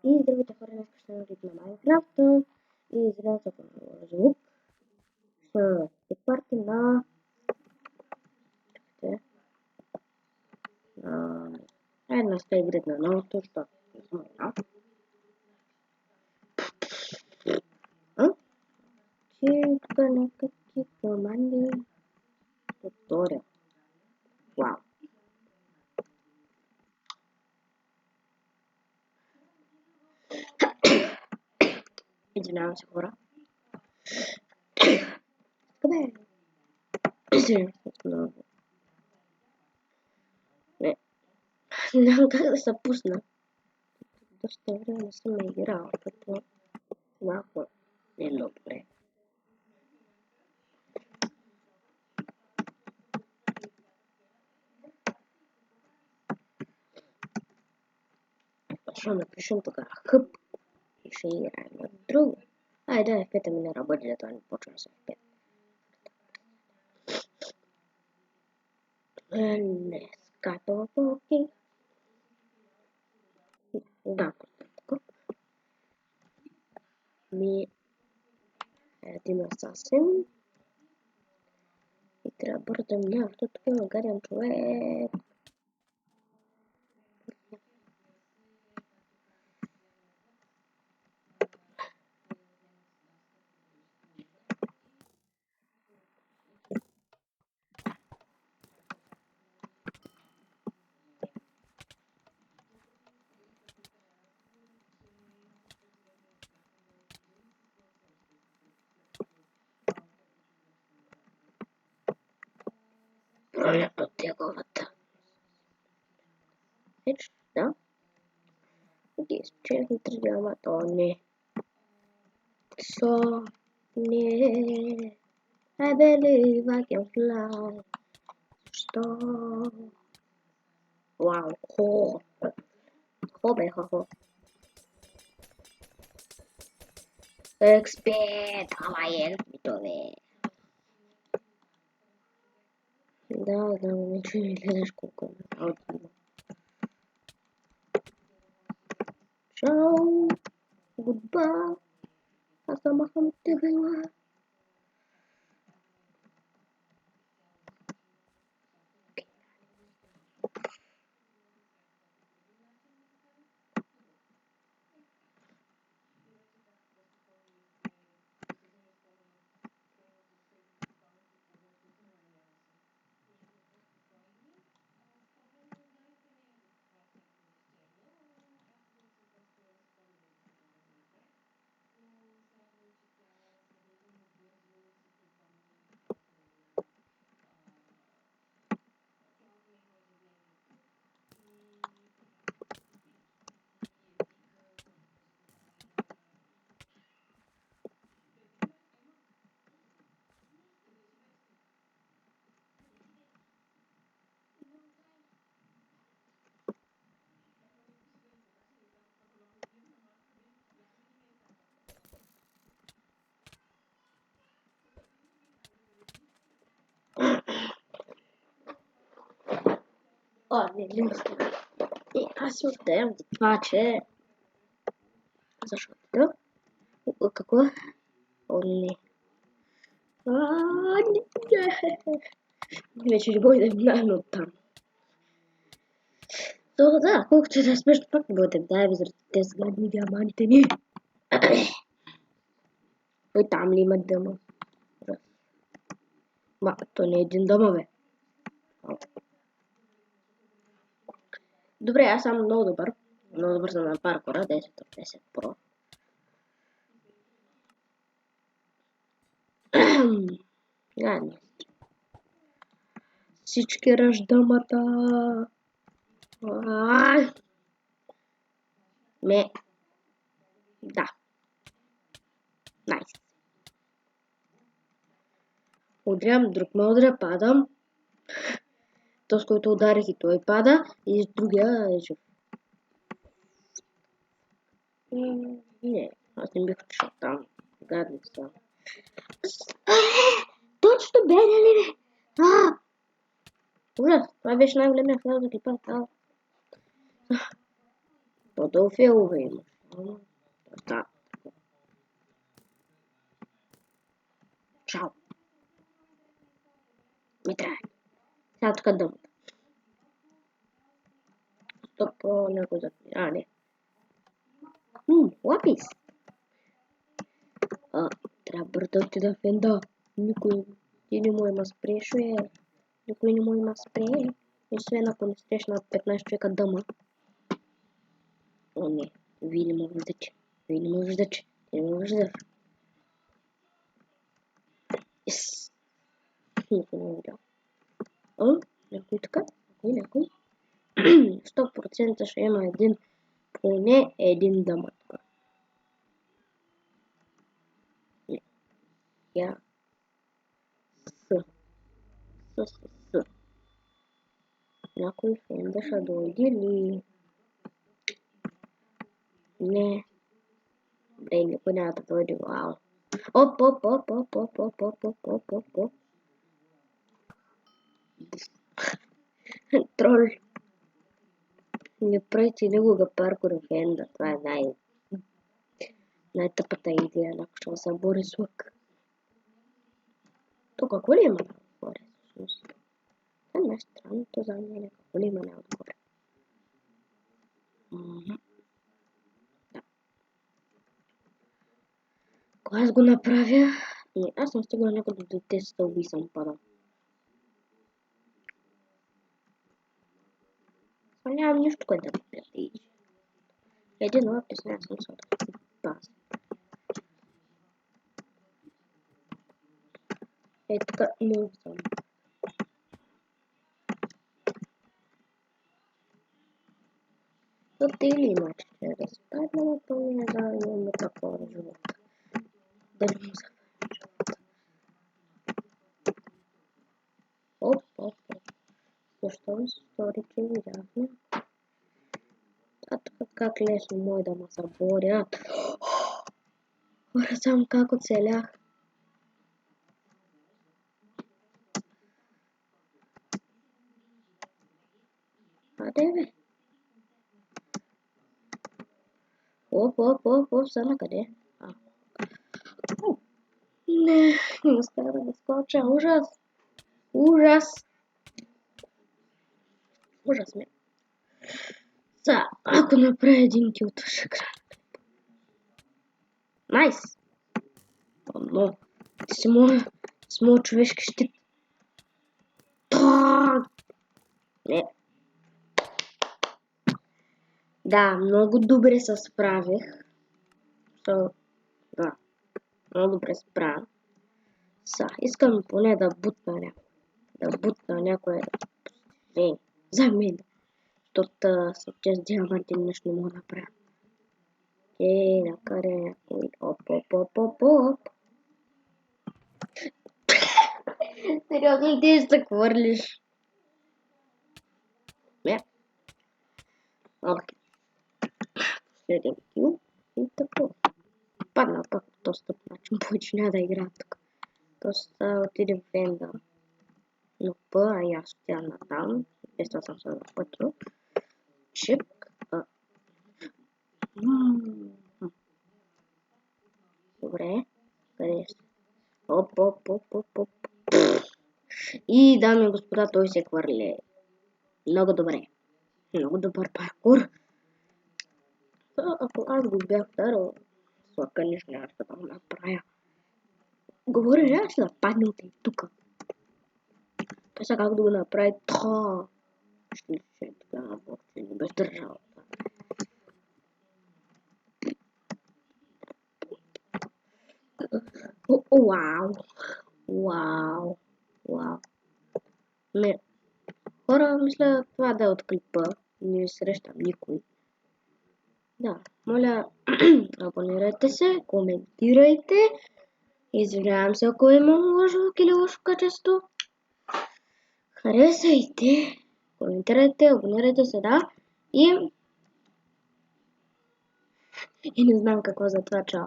И здравейте хора, днес ще наредим на Майнкрафта и извинявайте ако звук. Ще е парти на... една сте игрите на новото, защото не съм играл. Че тук някакви команди туториал. Вау! Извинявам се хора. Къде е? Много. Не. Нямам как да се пусна. Доста време не съм играл, като малко не е много добре. Ще напишем тогава хъп и ще играем на друго. Айде, F5 ми не работи, да това не почва с F5. Не, скайпова полки. Да, така. Ми един асасин. И трябва бързо да минава, защото тук има гаден човек. Роля под теговата. Ето, да. Окей, спечелихме 3 дела, то не. So, не. I believe I can fly. Що? Вау, хо. Хо бе, хо. Експерт, ама ми бе. Да, момиче, не гледаш колко е аудио. Чао, гудба, аз съм махам тебела. Не мисля. И аз се отделям за това, че... Защото? Какво? О, не. Не. Вече не може да минаваме оттам. То да, колкото да смешно, пак не може да минаваме заради тези гадни диамантите ни. Ой, там ли има дъма? Ма, то не е един дъма, бе. Добре, аз съм много добър. Много добър съм на паркура, 10 от 10 про. Гадни. Всички ръждамата. Да. Найс. Удрям, друг ме удря, падам. То, с който ударих и той пада, и с другия е жив. Не, аз не бих отишъл там. Гадни са. Точно бе, нали бе? Ужас, това беше най-големия фейл за клипа. По-долу фейлове има. дома. Да. Чао. Ми трябва. Сега тук думата. Стоп, някой да... не. Лапис. Трябва бързо да отида в енда. Никой не му има спре, шуер. Никой не му има спре. Освен ако не срещна 15 човека дъма. О, не. Вие не му виждате. Вие не му виждате. Ти не му виждаш. Ес. Никой не видя. Някой така? Някой? 100% ще има един, поне един дъма тук. Я. С. Някой в енда ще дойде ли? Не. Бре, никой няма да дойде, вау. Оп. Трол. Не правите никога паркур в енда, това е най-тъпата идея, ако ще се бори с лък. То какво ли има отгоре, всъщност? Това е странното за мен, какво ли има отгоре. Да. Кога аз го направя? Аз съм стигнал някъде до 10 стълби и съм падал. Това нямам нищо, което да прятиш. Един лапис няма смисъл да се пази. Така, много съм. То те или иначе ще да се падна, но то не е да имаме такова живота. Дали му завървам живота. Оп. Защо ми се стори, че видяхме? Тук как лесно може да ме съборят. Хора, само как оцелях. Къде бе? Оп, са на къде? Не успях да скоча. Ужас ме. Ако направя един кил, то ще края. Найс! Но, ти си моят човешки щит. Не. Да, много добре се справих. Да, много добре справя. Искам поне да бутна някой. Да бутна някой. За мен. Защото с тези диаманти нещо не мога да правя. Накъде някой. Оп. Сериозно, ти ще се хвърлиш. Не. Окей. Последен кил. И така. Падна пак по този тъп начин. Повече няма да играя тук. Тоест отидем в енда. Но аз отидам на там. Без това съм се запътил. Чик. Добре. Къде сте? Оп. И, дами и господа, той се хвърли. Много добре. Много добър паркур. Ако аз го бях дарал, слака нещо нямаше да го направя. Говоря, нямаше да падне от и тука. Той сега как да го направи това. Ще така въобще не беше държал. Вау. Не. Хора, мисля това да е от клипа. Не срещам никой. Да, моля, абонирайте се, коментирайте. Извинявам се, ако има лошо или лошо качество. Харесайте, коментирайте, абонирайте се, да. И не знам какво за това, чао.